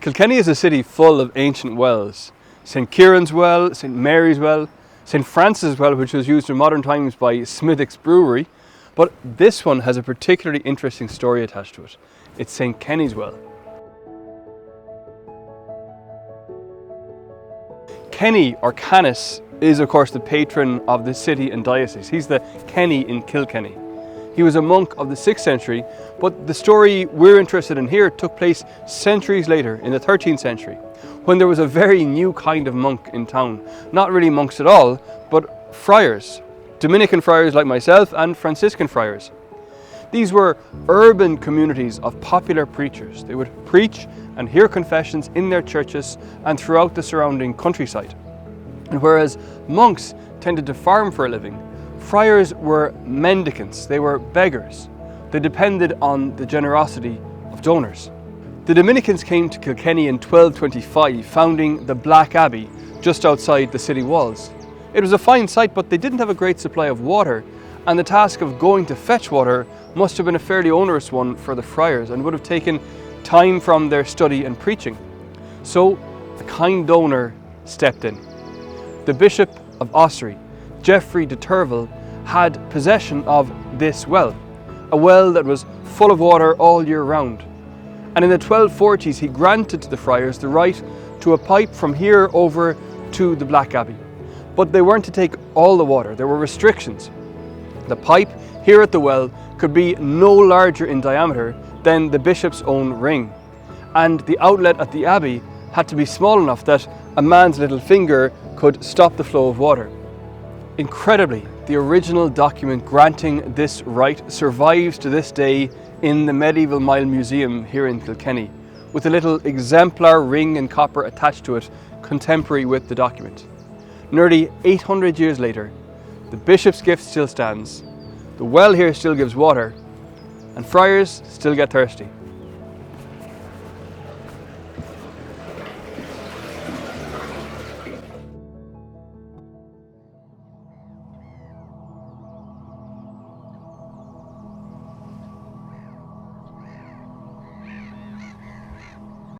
Kilkenny is a city full of ancient wells. St. Kieran's Well, St. Mary's Well, St. Francis' Well, which was used in modern times by Smithwick's Brewery. But this one has a particularly interesting story attached to it. It's St. Kenny's Well. Kenny, or Canis, is of course the patron of the city and diocese. He's the Kenny in Kilkenny. He was a monk of the 6th century, but the story we're interested in here took place centuries later, in the 13th century, when there was a very new kind of monk in town. Not really monks at all, but friars. Dominican friars like myself and Franciscan friars. These were urban communities of popular preachers. They would preach and hear confessions in their churches and throughout the surrounding countryside. And whereas monks tended to farm for a living, friars were mendicants. They were beggars. They depended on the generosity of donors. The Dominicans came to Kilkenny in 1225, founding the Black Abbey just outside the city walls. It was a fine site, but they didn't have a great supply of water, and the task of going to fetch water must have been a fairly onerous one for the friars and would have taken time from their study and preaching. So a kind donor stepped in. The Bishop of Ossory, Geoffrey de Turville, had possession of this well, a well that was full of water all year round. And in the 1240s he granted to the friars the right to a pipe from here over to the Black Abbey. But they weren't to take all the water, there were restrictions. The pipe here at the well could be no larger in diameter than the bishop's own ring, and the outlet at the abbey had to be small enough that a man's little finger could stop the flow of water. Incredibly, the original document granting this right survives to this day in the Medieval Mile Museum here in Kilkenny, with a little exemplar ring in copper attached to it, contemporary with the document. Nearly 800 years later, the bishop's gift still stands, the well here still gives water, and friars still get thirsty.